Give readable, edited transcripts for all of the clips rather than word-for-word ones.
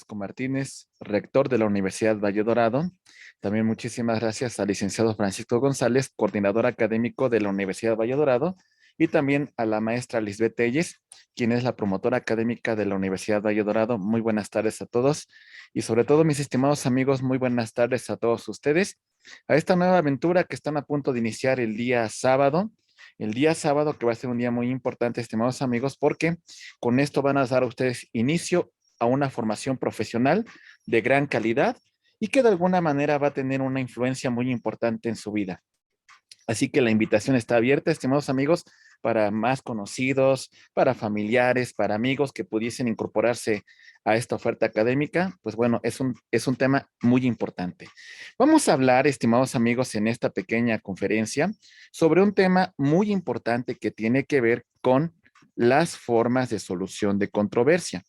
Velasco Martínez, rector de la Universidad Valle Dorado. También muchísimas gracias al licenciado Francisco González, coordinador académico de la Universidad Valle Dorado, y también a la maestra Lisbeth Telles, quien es la promotora académica de la Universidad Valle Dorado. Muy buenas tardes a todos y sobre todo mis estimados amigos, muy buenas tardes a todos ustedes a esta nueva aventura que están a punto de iniciar el día sábado. El día sábado que va a ser un día muy importante, estimados amigos, porque con esto van a dar a ustedes inicio a una formación profesional de gran calidad y que de alguna manera va a tener una influencia muy importante en su vida. Así que la invitación está abierta, estimados amigos, para más conocidos, para familiares, para amigos que pudiesen incorporarse a esta oferta académica. Pues bueno, es un tema muy importante. Vamos a hablar, estimados amigos, en esta pequeña conferencia sobre un tema muy importante que tiene que ver con las formas de solución de controversia.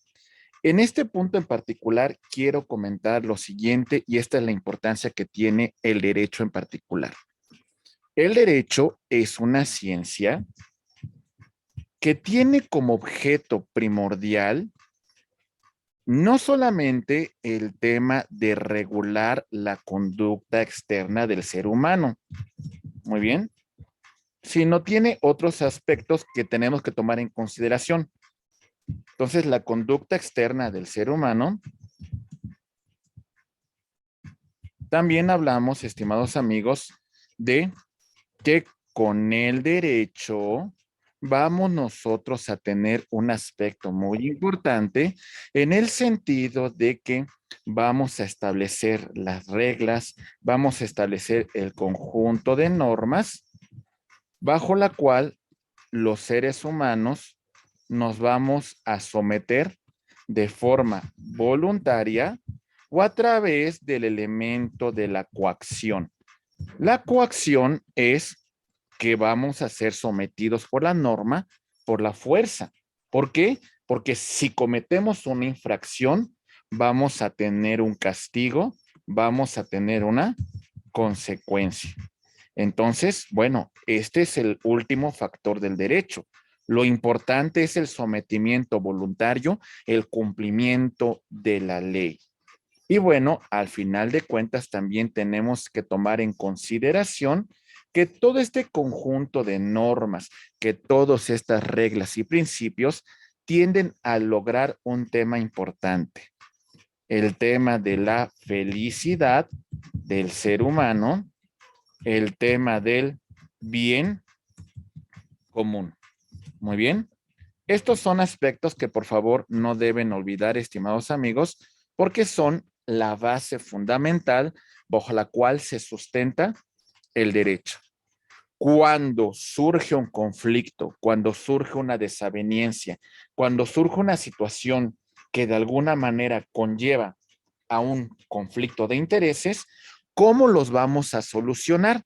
En este punto en particular, quiero comentar lo siguiente, y esta es la importancia que tiene el derecho en particular. El derecho es una ciencia que tiene como objeto primordial no solamente el tema de regular la conducta externa del ser humano, muy bien, sino tiene otros aspectos que tenemos que tomar en consideración. Entonces, la conducta externa del ser humano, también hablamos, estimados amigos, de que con el derecho vamos nosotros a tener un aspecto muy importante en el sentido de que vamos a establecer las reglas, vamos a establecer el conjunto de normas bajo la cual los seres humanos nos vamos a someter de forma voluntaria o a través del elemento de la coacción. La coacción es que vamos a ser sometidos por la norma, por la fuerza. ¿Por qué? Porque si cometemos una infracción, vamos a tener un castigo, vamos a tener una consecuencia. Entonces, bueno, este es el último factor del derecho. Lo importante es el sometimiento voluntario, el cumplimiento de la ley. Y bueno, al final de cuentas también tenemos que tomar en consideración que todo este conjunto de normas, que todas estas reglas y principios tienden a lograr un tema importante, el tema de la felicidad del ser humano, el tema del bien común. Muy bien. Estos son aspectos que por favor no deben olvidar, estimados amigos, porque son la base fundamental bajo la cual se sustenta el derecho. Cuando surge un conflicto, cuando surge una desaveniencia, cuando surge una situación que de alguna manera conlleva a un conflicto de intereses, ¿cómo los vamos a solucionar?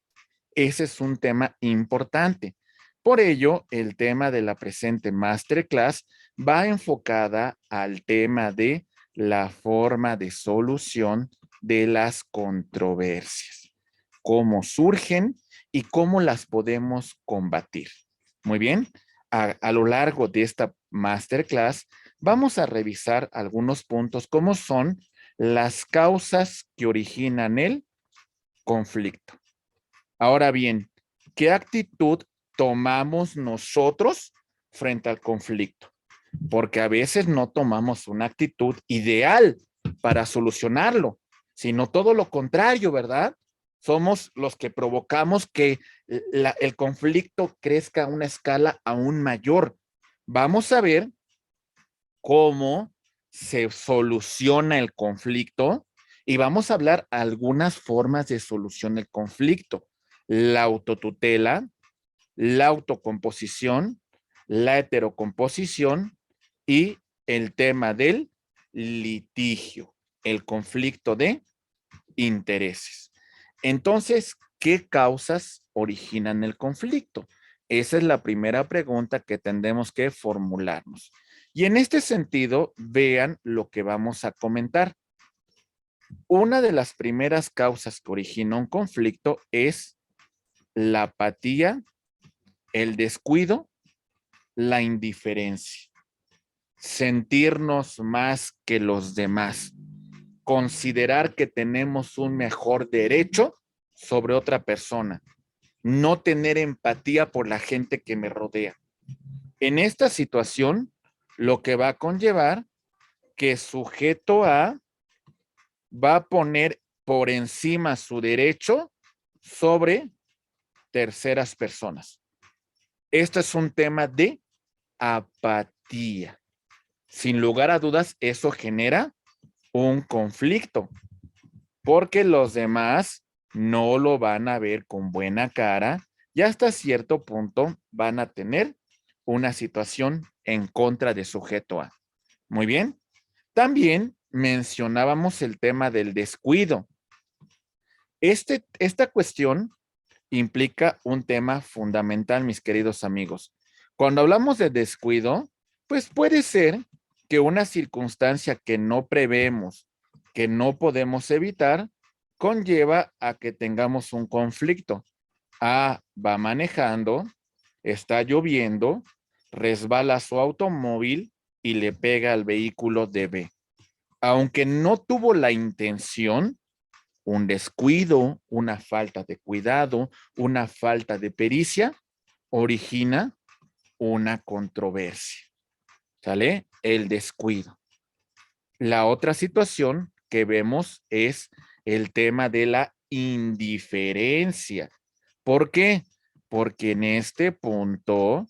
Ese es un tema importante. Por ello, el tema de la presente masterclass va enfocada al tema de la forma de solución de las controversias, cómo surgen y cómo las podemos combatir. Muy bien, a lo largo de esta masterclass vamos a revisar algunos puntos como son las causas que originan el conflicto. Ahora bien, ¿qué actitud tomamos nosotros frente al conflicto? Porque a veces no tomamos una actitud ideal para solucionarlo, sino todo lo contrario, ¿verdad? Somos los que provocamos que el conflicto crezca a una escala aún mayor. Vamos a ver cómo se soluciona el conflicto y vamos a hablar algunas formas de solución del conflicto. La autotutela, la autocomposición, la heterocomposición y el tema del litigio, el conflicto de intereses. Entonces, ¿qué causas originan el conflicto? Esa es la primera pregunta que tendremos que formularnos. Y en este sentido, vean lo que vamos a comentar. Una de las primeras causas que origina un conflicto es la apatía, el descuido, la indiferencia. Sentirnos más que los demás. considerar que tenemos un mejor derecho sobre otra persona, no tener empatía por la gente que me rodea. En esta situación, lo que va a conllevar que sujeto A va a poner por encima su derecho sobre terceras personas. Esto es un tema de apatía. Sin lugar a dudas, eso genera un conflicto, porque los demás no lo van a ver con buena cara y hasta cierto punto van a tener una situación en contra de sujeto A. Muy bien. También mencionábamos el tema del descuido. Esta cuestión implica un tema fundamental, mis queridos amigos. Cuando hablamos de descuido, pues puede ser que una circunstancia que no prevemos, que no podemos evitar, conlleva a que tengamos un conflicto. A va manejando, está lloviendo, resbala su automóvil y le pega al vehículo de B. Aunque no tuvo la intención, un descuido, una falta de cuidado, una falta de pericia, origina una controversia. ¿Sale? El descuido. La otra situación que vemos es el tema de la indiferencia. ¿Por qué? Porque en este punto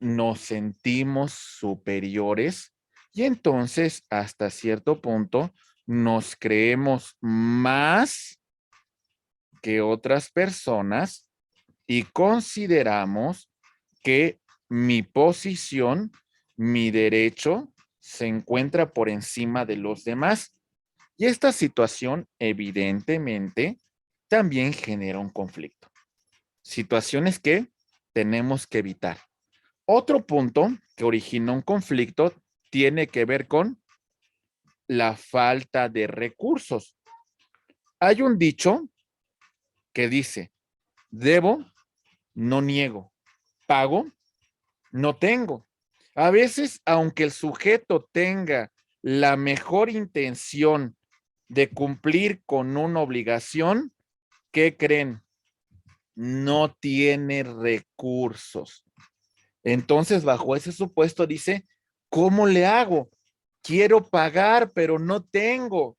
nos sentimos superiores y entonces hasta cierto punto nos creemos más que otras personas y consideramos que mi posición, mi derecho se encuentra por encima de los demás. Y esta situación evidentemente también genera un conflicto. Situaciones que tenemos que evitar. Otro punto que origina un conflicto tiene que ver con la falta de recursos. Hay un dicho que dice, debo, no niego, pago, no tengo. A veces, aunque el sujeto tenga la mejor intención de cumplir con una obligación, ¿qué creen? No tiene recursos. Entonces, bajo ese supuesto dice, ¿cómo le hago? Quiero pagar, pero no tengo.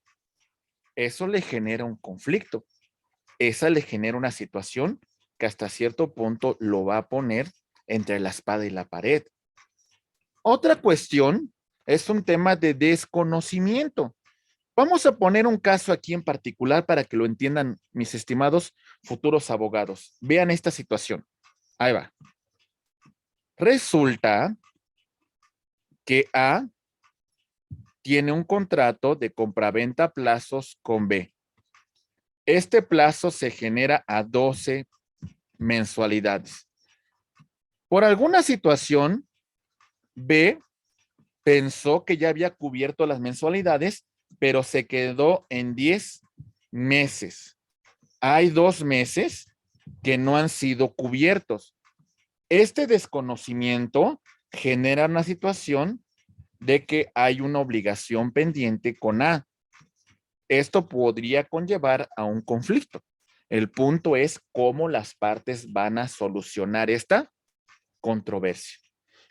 Eso le genera un conflicto. Esa le genera una situación que hasta cierto punto lo va a poner entre la espada y la pared. Otra cuestión es un tema de desconocimiento. Vamos a poner un caso aquí en particular para que lo entiendan mis estimados futuros abogados. Vean esta situación. Ahí va. Resulta que A tiene un contrato de compraventa a plazos con B. Este plazo se genera a 12 mensualidades. Por alguna situación, B pensó que ya había cubierto las mensualidades, pero se quedó en 10 meses. Hay 2 meses que no han sido cubiertos. Este desconocimiento genera una situación de que hay una obligación pendiente con A. Esto podría conllevar a un conflicto. El punto es cómo las partes van a solucionar esta controversia.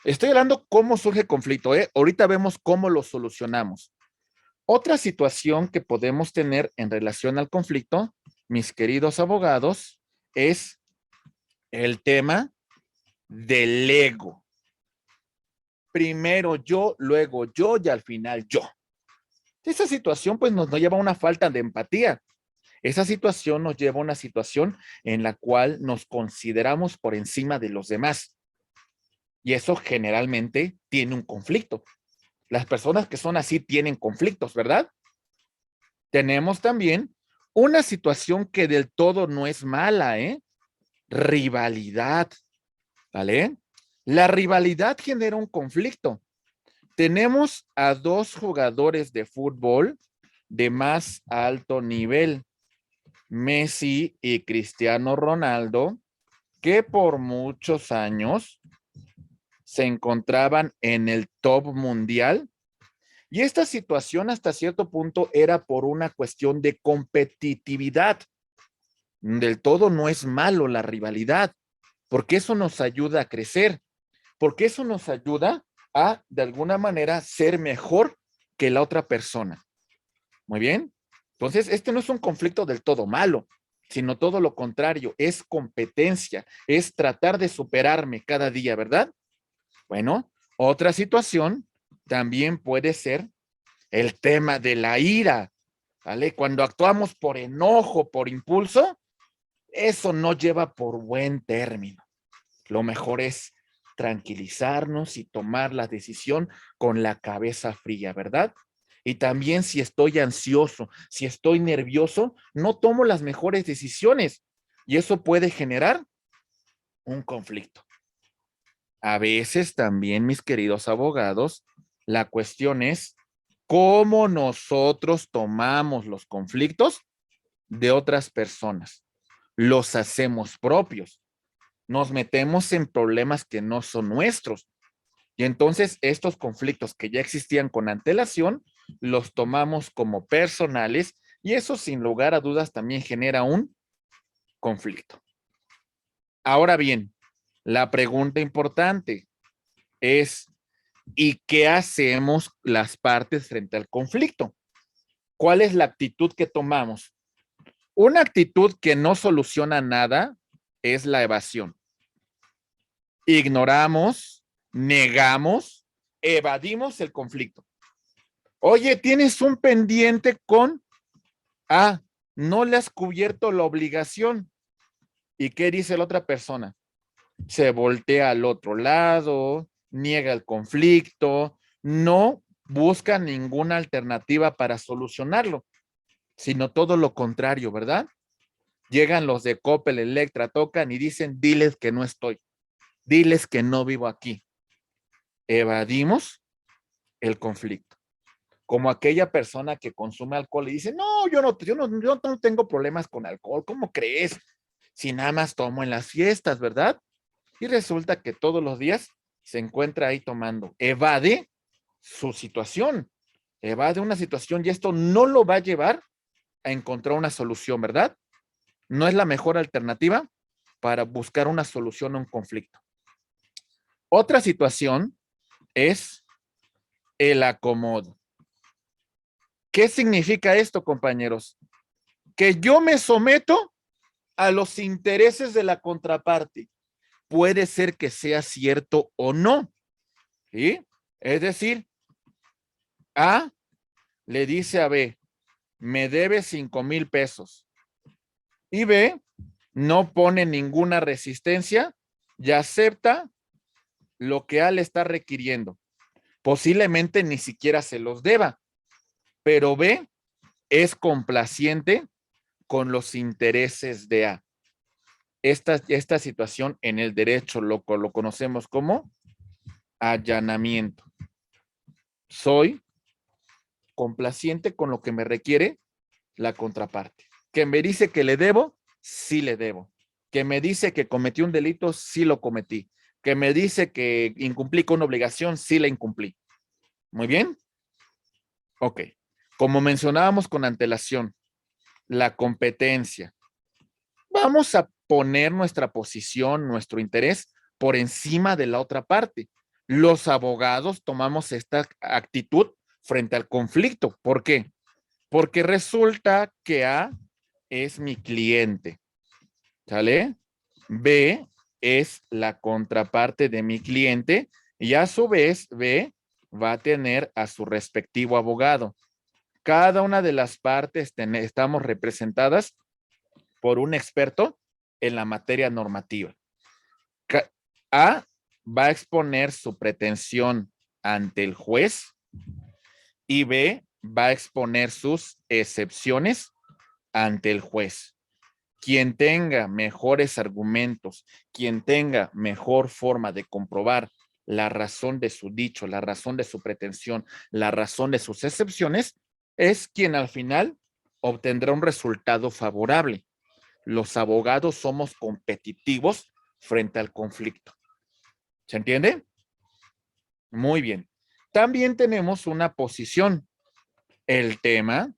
Estoy hablando cómo surge el conflicto, ¿eh? Ahorita vemos cómo lo solucionamos. Otra situación que podemos tener en relación al conflicto, mis queridos abogados, es el tema del ego. Primero yo, luego yo y al final yo. Esa situación pues nos lleva a una falta de empatía. Esa situación nos lleva a una situación en la cual nos consideramos por encima de los demás. Y eso generalmente tiene un conflicto. Las personas que son así tienen conflictos, ¿verdad? Tenemos también una situación que del todo no es mala, ¿eh? Rivalidad, ¿vale? La rivalidad genera un conflicto. Tenemos a 2 jugadores de fútbol de más alto nivel, Messi y Cristiano Ronaldo, que por muchos años se encontraban en el top mundial Y esta situación hasta cierto punto era por una cuestión de competitividad. Del todo no es malo la rivalidad, porque eso nos ayuda a crecer, porque eso nos ayuda a, de alguna manera, ser mejor que la otra persona. Muy bien. Entonces, este no es un conflicto del todo malo, sino todo lo contrario, es competencia, es tratar de superarme cada día, ¿verdad? Bueno, otra situación también puede ser el tema de la ira, ¿vale? Cuando actuamos por enojo, por impulso, eso no lleva por buen término. Lo mejor es tranquilizarnos y tomar la decisión con la cabeza fría, ¿verdad? Y también si estoy ansioso, si estoy nervioso, no tomo las mejores decisiones y eso puede generar un conflicto. A veces también, mis queridos abogados, la cuestión es cómo nosotros tomamos los conflictos de otras personas. Los hacemos propios. Nos metemos en problemas que no son nuestros. Y entonces estos conflictos que ya existían con antelación, los tomamos como personales y eso sin lugar a dudas también genera un conflicto. Ahora bien, la pregunta importante es, ¿y qué hacemos las partes frente al conflicto? ¿Cuál es la actitud que tomamos? Una actitud que no soluciona nada es la evasión. Ignoramos, negamos, evadimos el conflicto. Oye, tienes un pendiente con, no le has cubierto la obligación. ¿Y qué dice la otra persona? Se voltea al otro lado, niega el conflicto, no busca ninguna alternativa para solucionarlo, sino todo lo contrario, ¿verdad? Llegan los de Coppel, Electra, tocan y dicen, diles que no estoy, diles que no vivo aquí. Evadimos el conflicto. Como aquella persona que consume alcohol y dice, no, yo no tengo problemas con alcohol, ¿cómo crees? Si nada más tomo en las fiestas, ¿verdad? Y resulta que todos los días se encuentra ahí tomando. Evade su situación, evade una situación y esto no lo va a llevar a encontrar una solución, ¿verdad? No es la mejor alternativa para buscar una solución a un conflicto. Otra situación es el acomodo. ¿Qué significa esto, compañeros? Que yo me someto a los intereses de la contraparte. Puede ser que sea cierto o no, ¿sí? Es decir, A le dice a B, me debe 5,000 pesos. Y B no pone ninguna resistencia y acepta lo que A le está requiriendo. Posiblemente ni siquiera se los deba, pero B es complaciente con los intereses de A. Esta situación en el derecho lo conocemos como allanamiento. Soy complaciente con lo que me requiere la contraparte. Que me dice que le debo, sí le debo. Que me dice que cometí un delito, sí lo cometí. Que me dice que incumplí con una obligación, sí la incumplí. Muy bien. Ok. Como mencionábamos con antelación, la competencia. Vamos a poner nuestra posición, nuestro interés por encima de la otra parte. Los abogados tomamos esta actitud frente al conflicto. ¿Por qué? Porque resulta que A es mi cliente, ¿sale? B es la contraparte de mi cliente y a su vez B va a tener a su respectivo abogado. Cada una de las partes estamos representadas por un experto en la materia normativa. A va a exponer su pretensión ante el juez y B va a exponer sus excepciones ante el juez. Quien tenga mejores argumentos, quien tenga mejor forma de comprobar la razón de su dicho, la razón de su pretensión, la razón de sus excepciones, es quien al final obtendrá un resultado favorable. Los abogados somos competitivos frente al conflicto. ¿Se entiende? Muy bien. También tenemos una posición, el tema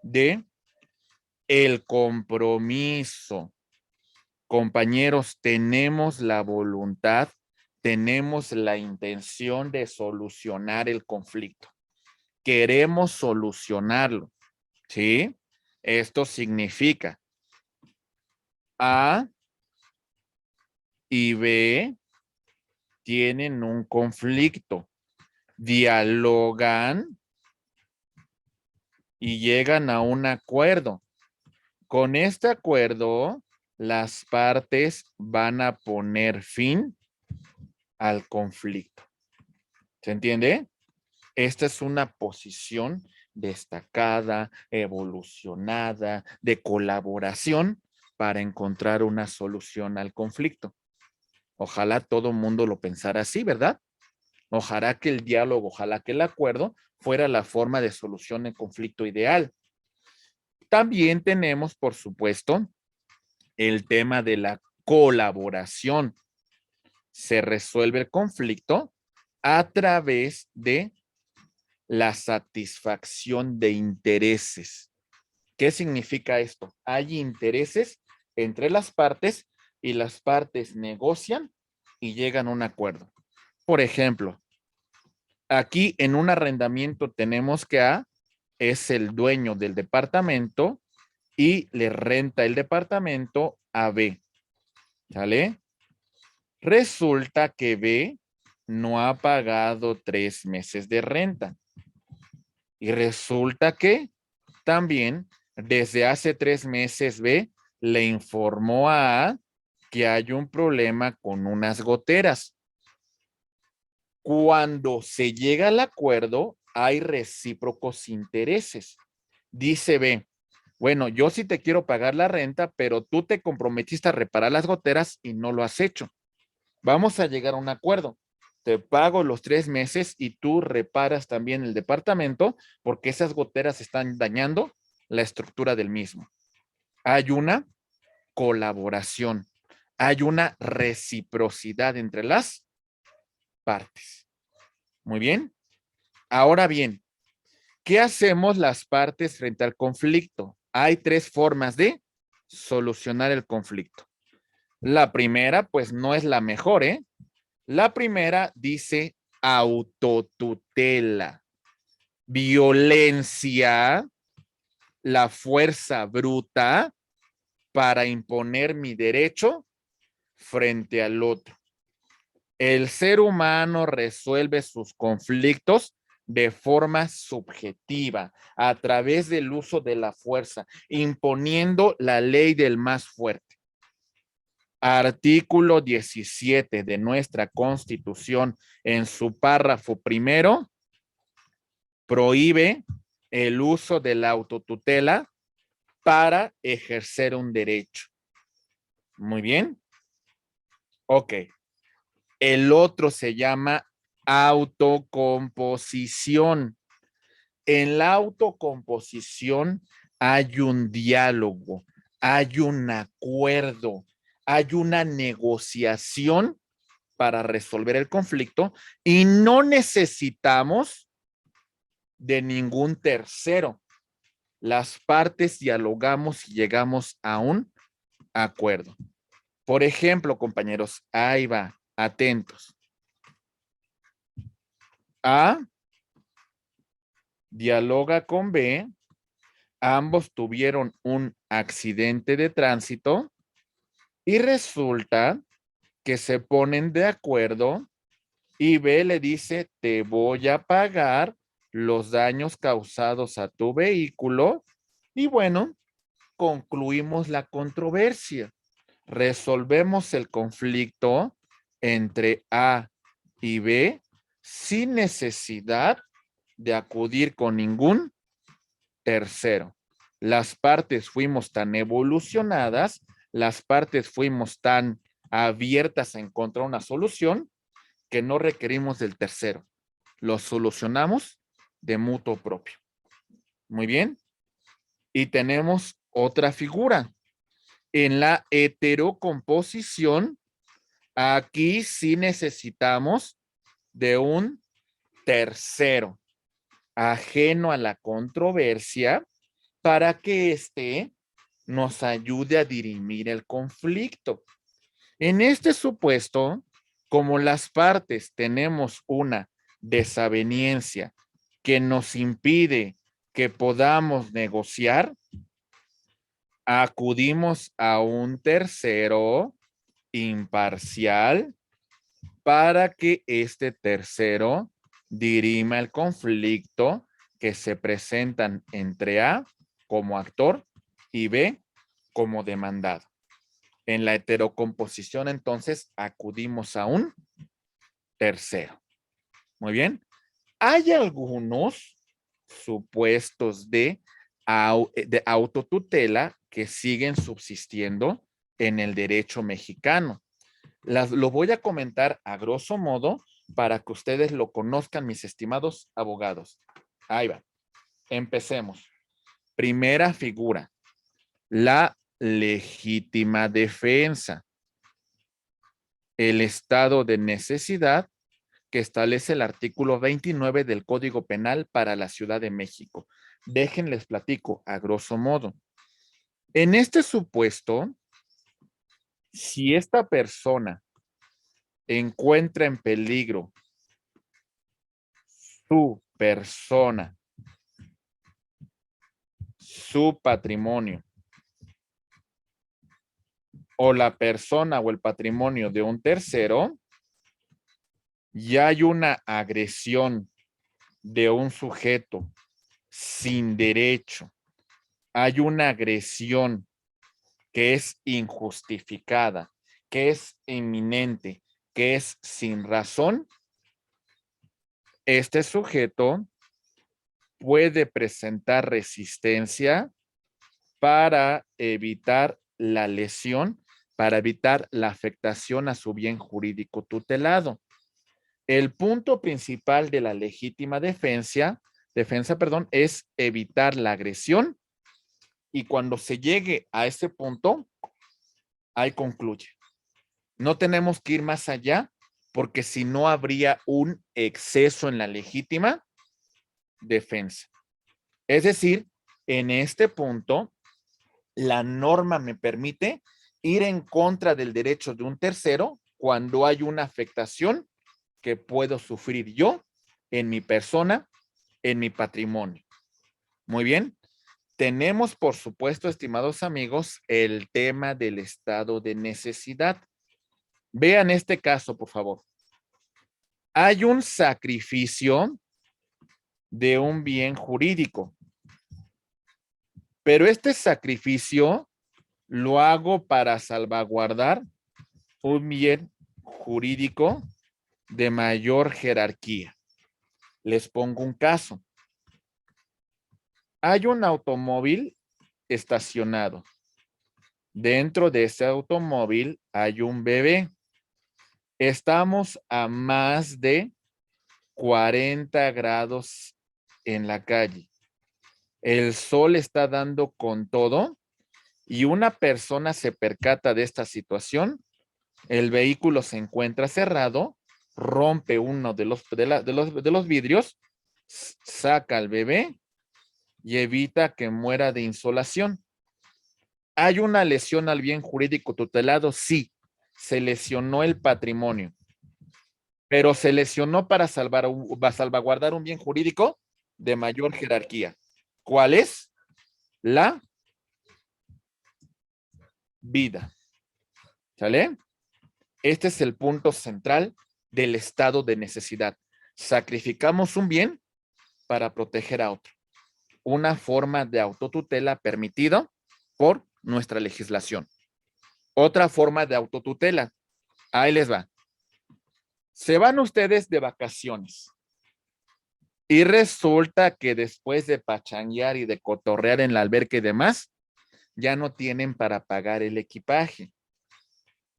de el compromiso. Compañeros, tenemos la voluntad, tenemos la intención de solucionar el conflicto. Queremos solucionarlo, ¿sí? Esto significa A y B tienen un conflicto, dialogan y llegan a un acuerdo. Con este acuerdo, las partes van a poner fin al conflicto. ¿Se entiende? Esta es una posición destacada, evolucionada, de colaboración para encontrar una solución al conflicto. Ojalá todo el mundo lo pensara así, ¿verdad? Ojalá que el diálogo, ojalá que el acuerdo fuera la forma de solución de conflicto ideal. También tenemos, por supuesto, el tema de la colaboración. Se resuelve el conflicto a través de la satisfacción de intereses. ¿Qué significa esto? Hay intereses entre las partes y las partes negocian y llegan a un acuerdo. Por ejemplo, aquí en un arrendamiento tenemos que A es el dueño del departamento y le renta el departamento a B. ¿Sale? Resulta que B no ha pagado 3 meses de renta. Y resulta que también desde hace 3 meses B le informó a A que hay un problema con unas goteras. Cuando se llega al acuerdo, hay recíprocos intereses. Dice B, bueno, yo sí te quiero pagar la renta, pero tú te comprometiste a reparar las goteras y no lo has hecho. Vamos a llegar a un acuerdo. Te pago los 3 meses y tú reparas también el departamento porque esas goteras están dañando la estructura del mismo. Hay una colaboración, hay una reciprocidad entre las partes. Muy bien. Ahora bien, ¿qué hacemos las partes frente al conflicto? Hay 3 formas de solucionar el conflicto. La primera, pues no es la mejor, ¿eh? La primera dice autotutela, violencia, la fuerza bruta para imponer mi derecho frente al otro. El ser humano resuelve sus conflictos de forma subjetiva, a través del uso de la fuerza, imponiendo la ley del más fuerte. Artículo 17 de nuestra Constitución, en su párrafo primero, prohíbe el uso de la autotutela para ejercer un derecho. Muy bien. Ok. El otro se llama autocomposición. En la autocomposición hay un diálogo, hay un acuerdo, hay una negociación para resolver el conflicto y no necesitamos de ningún tercero. Las partes dialogamos y llegamos a un acuerdo. Por ejemplo, compañeros, ahí va, atentos. A dialoga con B, ambos tuvieron un accidente de tránsito y resulta que se ponen de acuerdo y B le dice, te voy a pagar los daños causados a tu vehículo y bueno, concluimos la controversia. Resolvemos el conflicto entre A y B sin necesidad de acudir con ningún tercero. Las partes fuimos tan evolucionadas, las partes fuimos tan abiertas a encontrar una solución que no requerimos del tercero. Lo solucionamos de mutuo propio. Muy bien. Y tenemos otra figura. En la heterocomposición, aquí sí necesitamos de un tercero, ajeno a la controversia, para que éste nos ayude a dirimir el conflicto. En este supuesto, como las partes tenemos una desaveniencia que nos impide que podamos negociar, acudimos a un tercero imparcial para que este tercero dirima el conflicto que se presentan entre A como actor y B como demandado. En la heterocomposición, entonces, acudimos a un tercero. Muy bien. Hay algunos supuestos de autotutela que siguen subsistiendo en el derecho mexicano. Lo voy a comentar a grosso modo para que ustedes lo conozcan, mis estimados abogados. Ahí va. Empecemos. Primera figura, la legítima defensa. El estado de necesidad que establece el artículo 29 del Código Penal para la Ciudad de México. Déjenles platico a grosso modo. En este supuesto, si esta persona encuentra en peligro su persona, su patrimonio, o la persona o el patrimonio de un tercero, ya hay una agresión de un sujeto sin derecho, hay una agresión que es injustificada, que es inminente, que es sin razón, este sujeto puede presentar resistencia para evitar la lesión, para evitar la afectación a su bien jurídico tutelado. El punto principal de la legítima defensa, es evitar la agresión, y cuando se llegue a ese punto, ahí concluye. No tenemos que ir más allá, porque si no habría un exceso en la legítima defensa. Es decir, en este punto, la norma me permite ir en contra del derecho de un tercero cuando hay una afectación que puedo sufrir yo en mi persona, en mi patrimonio. Muy bien. Tenemos, por supuesto, estimados amigos, el tema del estado de necesidad. Vean este caso, por favor. Hay un sacrificio de un bien jurídico, pero este sacrificio lo hago para salvaguardar un bien jurídico de mayor jerarquía. Les pongo un caso. Hay un automóvil estacionado. Dentro de ese automóvil hay un bebé. Estamos a más de 40 grados en la calle. El sol está dando con todo y una persona se percata de esta situación. El vehículo se encuentra cerrado, rompe uno de los vidrios, saca al bebé y evita que muera de insolación. ¿Hay una lesión al bien jurídico tutelado? Sí, se lesionó el patrimonio, pero se lesionó para salvaguardar un bien jurídico de mayor jerarquía. ¿Cuál es? La vida. ¿Sale? Este es el punto central del estado de necesidad. Sacrificamos un bien para proteger a otro. Una forma de autotutela permitida por nuestra legislación. Otra forma de autotutela. Ahí les va. Se van ustedes de vacaciones y resulta que después de pachanguear y de cotorrear en la alberca y demás, ya no tienen para pagar el equipaje.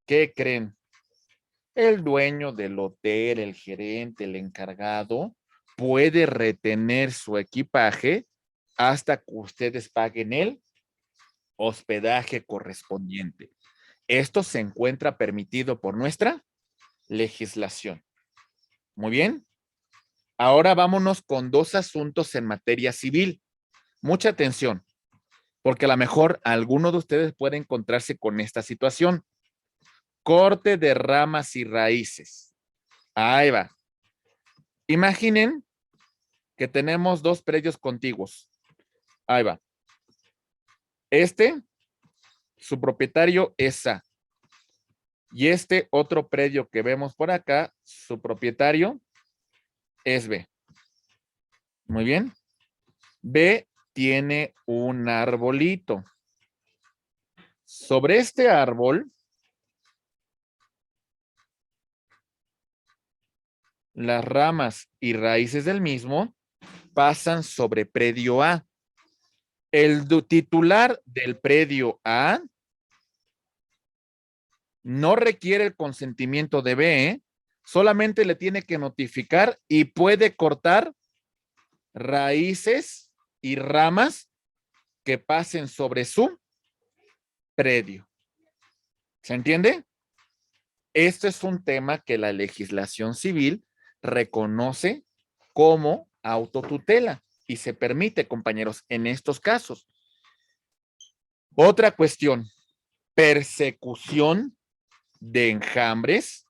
¿Qué creen? El dueño del hotel, el gerente, el encargado, puede retener su equipaje hasta que ustedes paguen el hospedaje correspondiente. Esto se encuentra permitido por nuestra legislación. Muy bien. Ahora vámonos con dos asuntos en materia civil. Mucha atención, porque a lo mejor alguno de ustedes puede encontrarse con esta situación. Corte de ramas y raíces. Ahí va. Imaginen que tenemos dos predios contiguos. Ahí va. Su propietario es A. Y este otro predio que vemos por acá, su propietario es B. Muy bien. B tiene un arbolito. Sobre este árbol, las ramas y raíces del mismo pasan sobre predio A. El titular del predio A no requiere el consentimiento de B, ¿eh? Solamente le tiene que notificar y puede cortar raíces y ramas que pasen sobre su predio. ¿Se entiende? Este es un tema que la legislación civil reconoce como autotutela y se permite, compañeros, en estos casos. Otra cuestión, persecución de enjambres,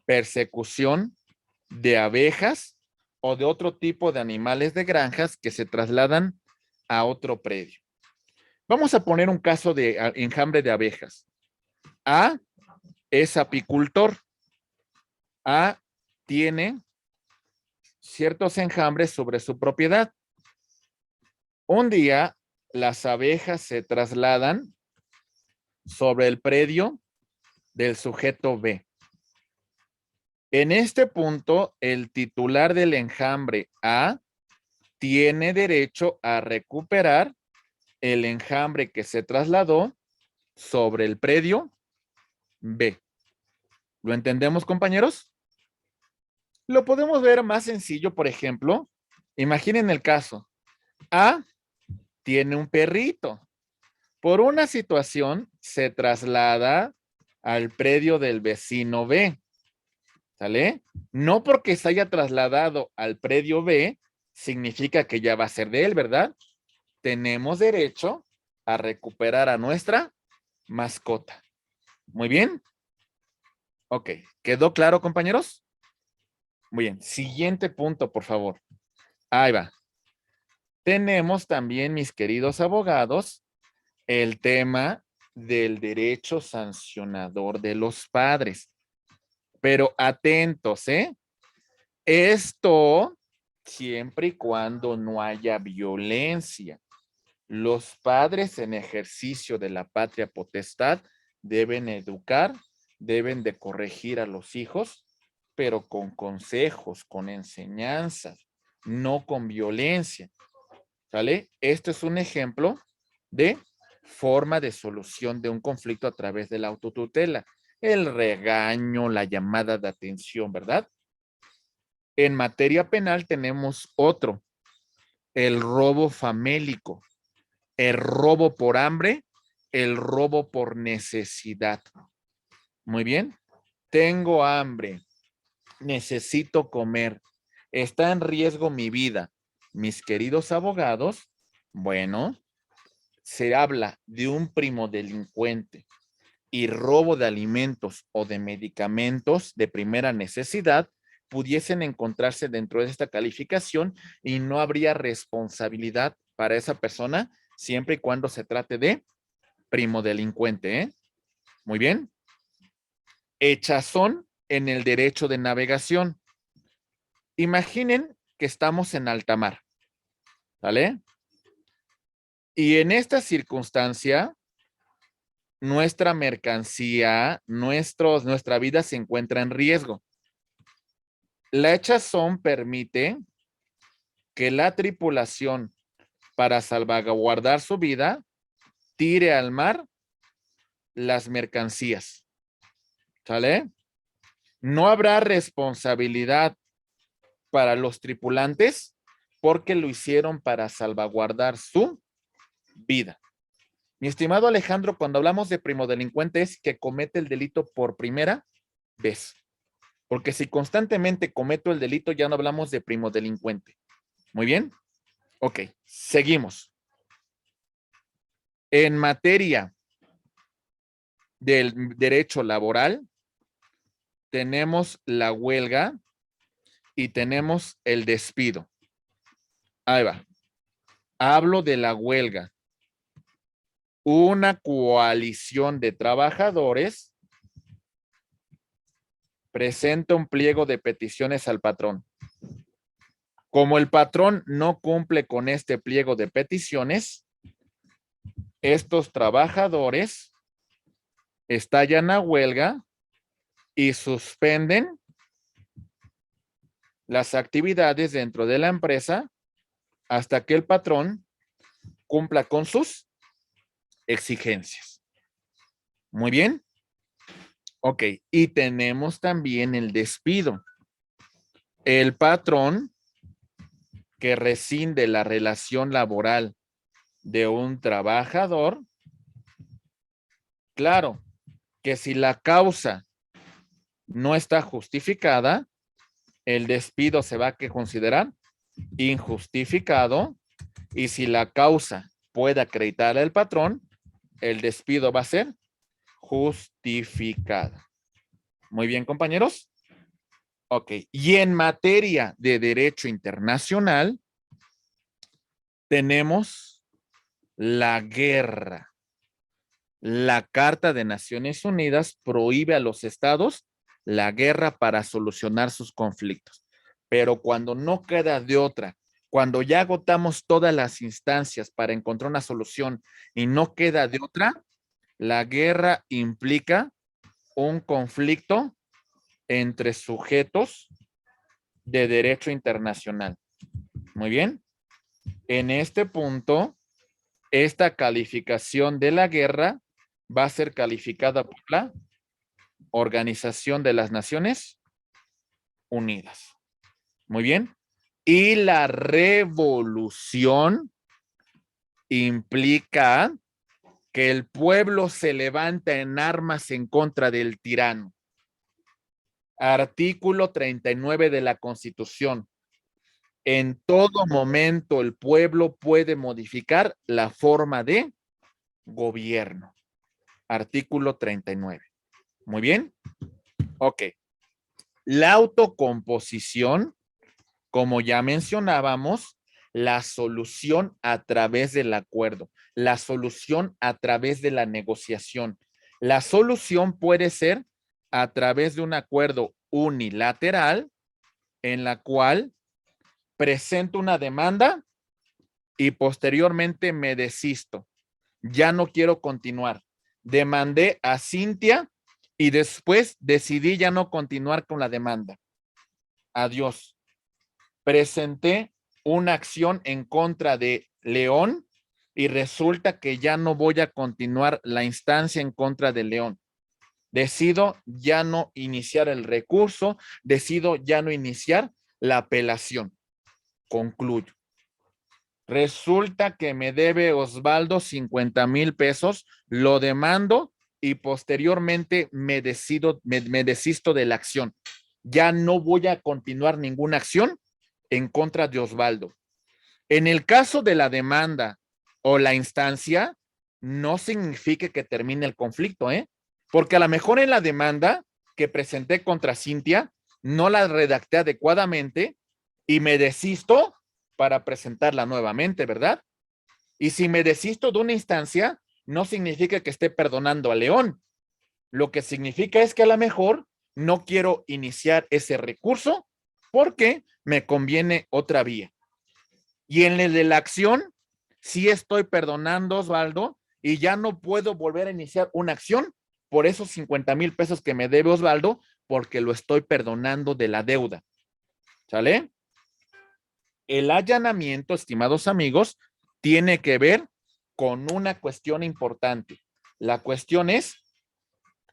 persecución de abejas o de otro tipo de animales de granjas que se trasladan a otro predio. Vamos a poner un caso de enjambre de abejas. A es apicultor. A tiene ciertos enjambres sobre su propiedad. Un día, las abejas se trasladan sobre el predio del sujeto B. En este punto, el titular del enjambre A tiene derecho a recuperar el enjambre que se trasladó sobre el predio B. ¿Lo entendemos, compañeros? Lo podemos ver más sencillo, por ejemplo. Imaginen el caso. A tiene un perrito. Por una situación se traslada al predio del vecino B. ¿Sale? No porque se haya trasladado al predio B significa que ya va a ser de él, ¿verdad? Tenemos derecho a recuperar a nuestra mascota. Muy bien. Ok. ¿Quedó claro, compañeros? Muy bien. Siguiente punto, por favor. Ahí va. Tenemos también, mis queridos abogados, el tema del derecho sancionador de los padres. Pero atentos, ¿eh? Esto siempre y cuando no haya violencia. Los padres en ejercicio de la patria potestad deben educar, deben de corregir a los hijos, pero con consejos, con enseñanzas, no con violencia. ¿Sale? Esto es un ejemplo de forma de solución de un conflicto a través de la autotutela. El regaño, la llamada de atención, ¿verdad? En materia penal tenemos otro, el robo famélico, el robo por hambre, el robo por necesidad. Muy bien. Tengo hambre, necesito comer, está en riesgo mi vida. Mis queridos abogados, bueno, se habla de un primo delincuente y robo de alimentos o de medicamentos de primera necesidad pudiesen encontrarse dentro de esta calificación y no habría responsabilidad para esa persona siempre y cuando se trate de primo delincuente, ¿eh? Muy bien. Hechazón en el derecho de navegación. Imaginen que estamos en alta mar, ¿vale? Y en esta circunstancia, nuestra mercancía, nuestra vida se encuentra en riesgo. La hechazón permite que la tripulación, para salvaguardar su vida, tire al mar las mercancías. ¿Sale? No habrá responsabilidad para los tripulantes porque lo hicieron para salvaguardar su vida. Mi estimado Alejandro, cuando hablamos de primo delincuente es que comete el delito por primera vez. Porque si constantemente cometo el delito, ya no hablamos de primo delincuente. Muy bien. Ok, seguimos. En materia del derecho laboral, tenemos la huelga y tenemos el despido. Ahí va. Hablo de la huelga. Una coalición de trabajadores presenta un pliego de peticiones al patrón. Como el patrón no cumple con este pliego de peticiones, estos trabajadores estallan a huelga y suspenden las actividades dentro de la empresa hasta que el patrón cumpla con sus exigencias. Muy bien. Ok, y tenemos también el despido. El patrón que rescinde la relación laboral de un trabajador, claro, que si la causa no está justificada, el despido se va a considerar injustificado y si la causa puede acreditar al patrón, el despido va a ser justificado. Muy bien, compañeros. Ok, y en materia de derecho internacional, tenemos la guerra. La Carta de Naciones Unidas prohíbe a los estados la guerra para solucionar sus conflictos. Pero cuando no queda de otra, cuando ya agotamos todas las instancias para encontrar una solución y no queda de otra, la guerra implica un conflicto entre sujetos de derecho internacional. Muy bien. En este punto, esta calificación de la guerra va a ser calificada por la Organización de las Naciones Unidas. Muy bien. Y la revolución implica que el pueblo se levanta en armas en contra del tirano. Artículo 39 de la Constitución. En todo momento el pueblo puede modificar la forma de gobierno. Artículo 39. Muy bien. Ok. La autocomposición, como ya mencionábamos, la solución a través del acuerdo, la solución a través de la negociación. La solución puede ser a través de un acuerdo unilateral en la cual presento una demanda y posteriormente me desisto. Ya no quiero continuar. Demandé a Cintia y después decidí ya no continuar con la demanda. Adiós. Presenté una acción en contra de León y resulta que ya no voy a continuar la instancia en contra de León. Decido ya no iniciar el recurso, decido ya no iniciar la apelación. Concluyo. Resulta que me debe Osvaldo 50,000 pesos, lo demando y posteriormente me desisto de la acción. Ya no voy a continuar ninguna acción en contra de Osvaldo. En el caso de la demanda o la instancia, no significa que termine el conflicto, ¿eh? Porque a lo mejor en la demanda que presenté contra Cintia, no la redacté adecuadamente y me desisto para presentarla nuevamente, ¿verdad? Y si me desisto de una instancia, no significa que esté perdonando a León. Lo que significa es que a lo mejor no quiero iniciar ese recurso porque me conviene otra vía. Y en el de la acción, sí estoy perdonando, Osvaldo, y ya no puedo volver a iniciar una acción por esos 50,000 pesos que me debe Osvaldo, porque lo estoy perdonando de la deuda. ¿Sale? El allanamiento, estimados amigos, tiene que ver con una cuestión importante. La cuestión es,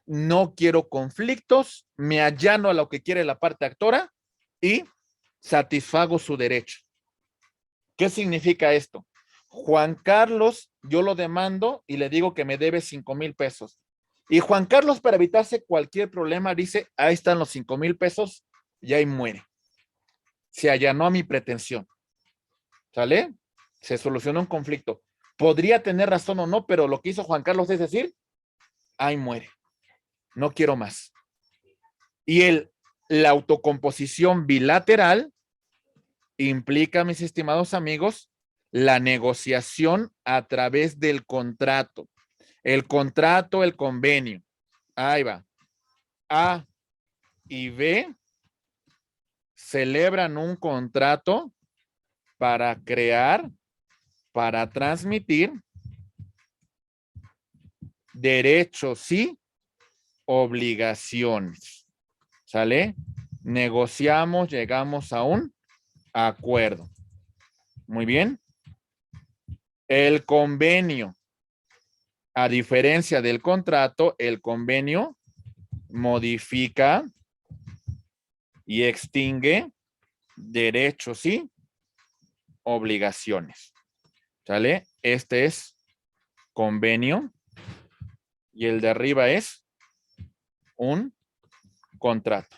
no quiero conflictos, me allano a lo que quiere la parte actora y satisfago su derecho. ¿Qué significa esto? Juan Carlos, yo lo demando y le digo que me debe 5,000 pesos. Y Juan Carlos, para evitarse cualquier problema, dice, ahí están los 5,000 pesos y ahí muere. Se allanó a mi pretensión. ¿Sale? Se solucionó un conflicto. Podría tener razón o no, pero lo que hizo Juan Carlos es decir, ahí muere. No quiero más. Y la autocomposición bilateral implica, mis estimados amigos, la negociación a través del contrato. El contrato, el convenio. Ahí va. A y B celebran un contrato para crear, para transmitir derechos y obligaciones. ¿Sale? Negociamos, llegamos a un acuerdo. Muy bien. El convenio, a diferencia del contrato, el convenio modifica y extingue derechos y obligaciones. ¿Sale? Este es convenio y el de arriba es un contrato.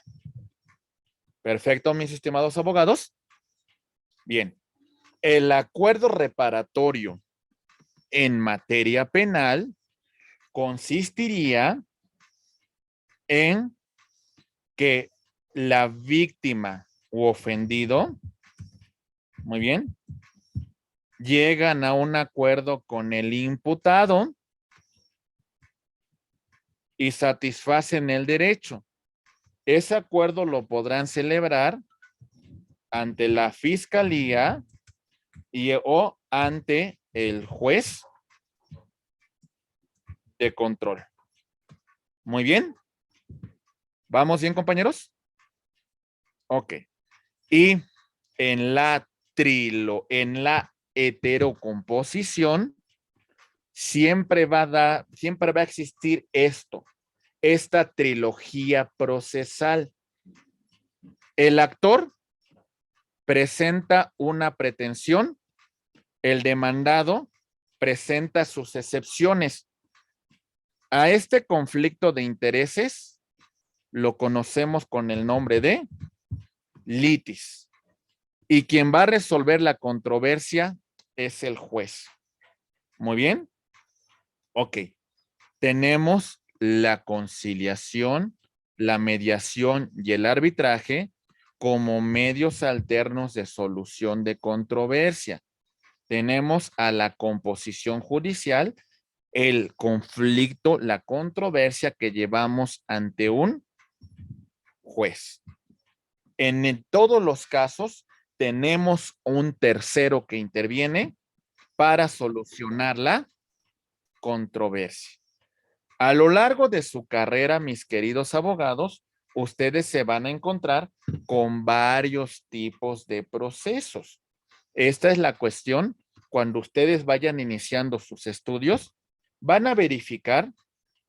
Perfecto, mis estimados abogados. Bien. El acuerdo reparatorio en materia penal consistiría en que la víctima u ofendido, muy bien, llegan a un acuerdo con el imputado y satisfacen el derecho. Ese acuerdo lo podrán celebrar ante la fiscalía o ante el juez de control. Muy bien. ¿Vamos bien, compañeros? Ok. Y en la heterocomposición, siempre va a existir esta trilogía procesal. El actor presenta una pretensión, el demandado presenta sus excepciones. A este conflicto de intereses lo conocemos con el nombre de litis. Y quien va a resolver la controversia es el juez. Muy bien. Ok. Tenemos la conciliación, la mediación y el arbitraje como medios alternos de solución de controversia. Tenemos a la composición judicial, el conflicto, la controversia que llevamos ante un juez. En todos los casos, tenemos un tercero que interviene para solucionar la controversia. A lo largo de su carrera, mis queridos abogados, ustedes se van a encontrar con varios tipos de procesos. Esta es la cuestión. Cuando ustedes vayan iniciando sus estudios, van a verificar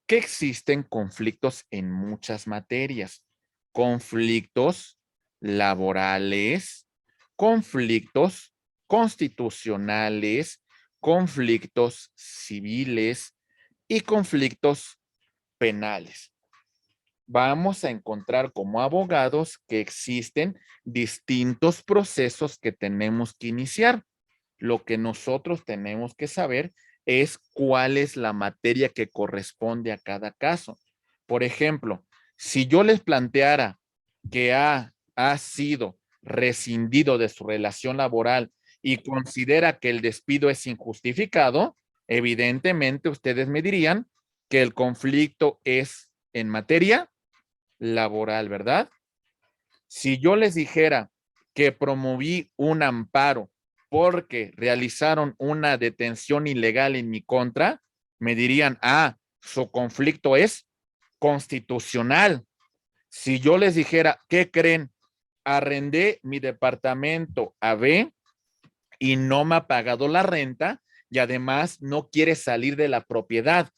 que existen conflictos en muchas materias. Conflictos laborales, conflictos constitucionales, conflictos civiles y conflictos penales. Vamos a encontrar como abogados que existen distintos procesos que tenemos que iniciar. Lo que nosotros tenemos que saber es cuál es la materia que corresponde a cada caso. Por ejemplo, si yo les planteara que ha sido rescindido de su relación laboral y considera que el despido es injustificado, evidentemente ustedes me dirían que el conflicto es en materia laboral, ¿verdad? Si yo les dijera que promoví un amparo porque realizaron una detención ilegal en mi contra, me dirían, su conflicto es constitucional. Si yo les dijera, ¿qué creen? Arrendé mi departamento a B y no me ha pagado la renta y además no quiere salir de la propiedad.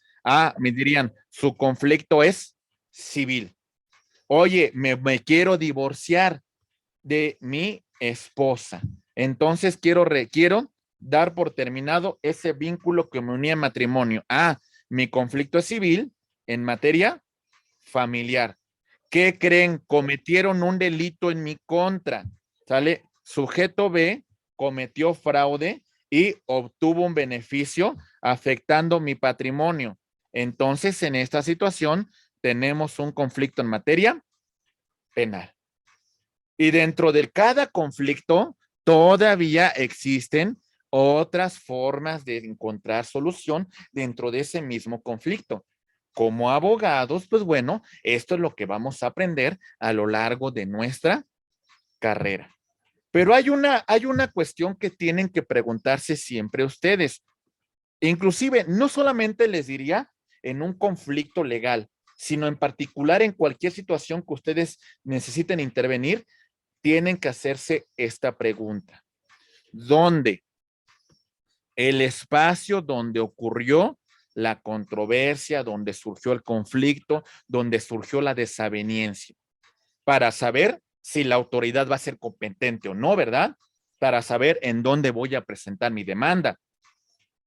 Me dirían, su conflicto es civil. Oye, me quiero divorciar de mi esposa. Entonces quiero dar por terminado ese vínculo que me unía en matrimonio. Mi conflicto es civil en materia familiar. ¿Qué creen? Cometieron un delito en mi contra. ¿Sale? Sujeto B cometió fraude y obtuvo un beneficio afectando mi patrimonio. Entonces, en esta situación, tenemos un conflicto en materia penal. Y dentro de cada conflicto, todavía existen otras formas de encontrar solución dentro de ese mismo conflicto. Como abogados, pues bueno, esto es lo que vamos a aprender a lo largo de nuestra carrera. Pero hay una cuestión que tienen que preguntarse siempre ustedes. Inclusive, no solamente les diría en un conflicto legal, sino en particular en cualquier situación que ustedes necesiten intervenir, tienen que hacerse esta pregunta. ¿Dónde? El espacio donde ocurrió la controversia, donde surgió el conflicto, donde surgió la desaveniencia, para saber si la autoridad va a ser competente o no, ¿verdad? Para saber en dónde voy a presentar mi demanda.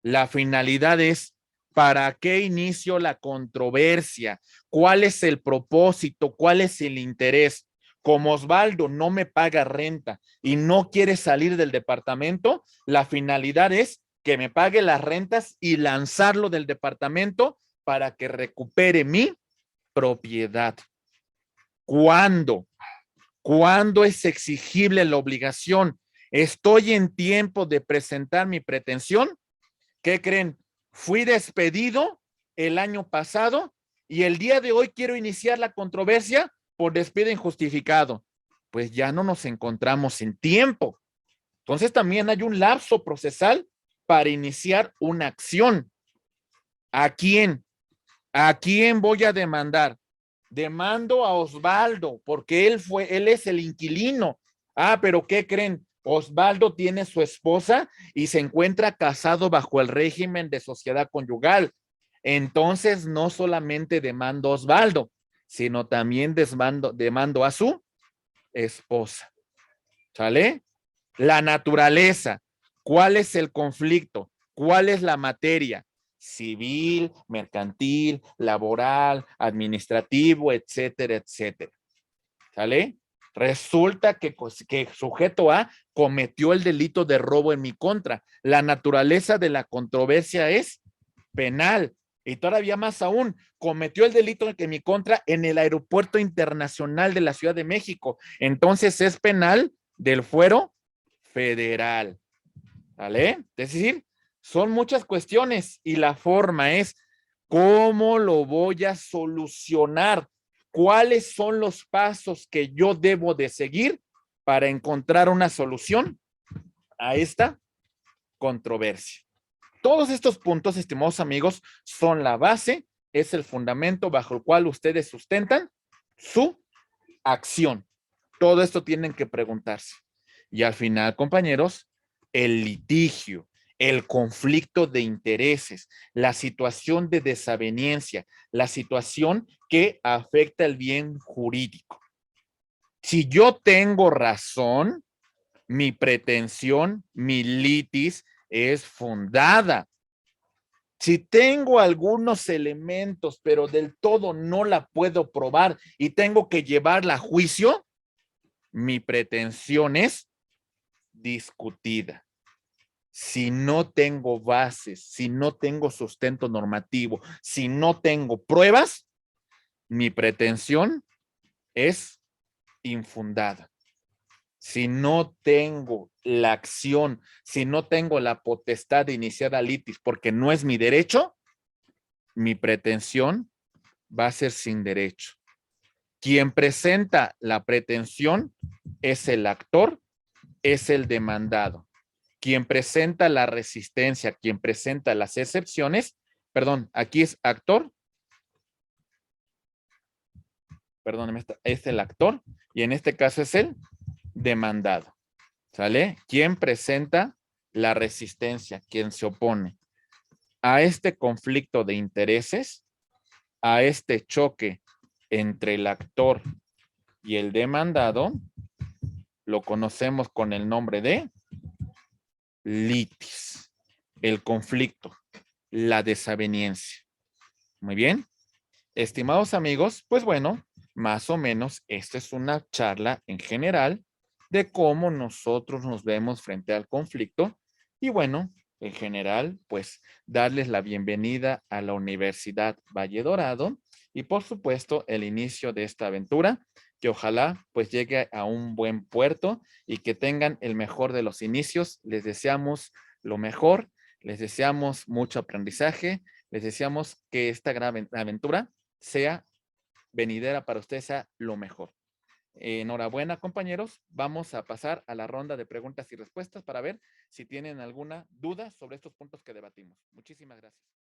La finalidad es, ¿para qué inicio la controversia? ¿Cuál es el propósito? ¿Cuál es el interés? Como Osvaldo no me paga renta y no quiere salir del departamento, la finalidad es que me pague las rentas y lanzarlo del departamento para que recupere mi propiedad. ¿Cuándo? ¿Cuándo es exigible la obligación? ¿Estoy en tiempo de presentar mi pretensión? ¿Qué creen? Fui despedido el año pasado y el día de hoy quiero iniciar la controversia por despido injustificado. Pues ya no nos encontramos en tiempo. Entonces también hay un lapso procesal para iniciar una acción. ¿A quién? ¿A quién voy a demandar? Demando a Osvaldo porque él es el inquilino. Ah, pero ¿qué creen? Osvaldo tiene su esposa y se encuentra casado bajo el régimen de sociedad conyugal. Entonces, no solamente demando a Osvaldo, sino también demando a su esposa. ¿Sale? La naturaleza. ¿Cuál es el conflicto? ¿Cuál es la materia? Civil, mercantil, laboral, administrativo, etcétera, etcétera. ¿Sale? Resulta que sujeto A cometió el delito de robo en mi contra. La naturaleza de la controversia es penal. Y todavía más aún, cometió el delito en mi contra en el Aeropuerto Internacional de la Ciudad de México. Entonces es penal del fuero federal. ¿Vale? Es decir, son muchas cuestiones y la forma es cómo lo voy a solucionar, cuáles son los pasos que yo debo de seguir para encontrar una solución a esta controversia. Todos estos puntos, estimados amigos, son la base, es el fundamento bajo el cual ustedes sustentan su acción. Todo esto tienen que preguntarse. Y al final, compañeros, el litigio, el conflicto de intereses, la situación de desaveniencia, la situación que afecta el bien jurídico. Si yo tengo razón, mi pretensión, mi litis es fundada. Si tengo algunos elementos, pero del todo no la puedo probar y tengo que llevarla a juicio, mi pretensión es discutida. Si no tengo bases, si no tengo sustento normativo, si no tengo pruebas, mi pretensión es infundada. Si no tengo la acción, si no tengo la potestad de iniciar la litis porque no es mi derecho, mi pretensión va a ser sin derecho. Quien presenta la pretensión es el actor, es el demandado. Quien presenta la resistencia, quien presenta las excepciones, perdón, aquí es actor, perdón, es el actor y en este caso es el demandado. ¿Sale? ¿Quién presenta la resistencia? ¿Quién se opone a este conflicto de intereses, a este choque entre el actor y el demandado? Lo conocemos con el nombre de litis, el conflicto, la desaveniencia. Muy bien. Estimados amigos, pues bueno, más o menos esta es una charla en general de cómo nosotros nos vemos frente al conflicto y bueno, en general, pues darles la bienvenida a la Universidad Valle Dorado y por supuesto el inicio de esta aventura que ojalá pues llegue a un buen puerto y que tengan el mejor de los inicios. Les deseamos lo mejor, les deseamos mucho aprendizaje, les deseamos que esta gran aventura sea venidera para usted, sea lo mejor. Enhorabuena, compañeros. Vamos a pasar a la ronda de preguntas y respuestas para ver si tienen alguna duda sobre estos puntos que debatimos. Muchísimas gracias.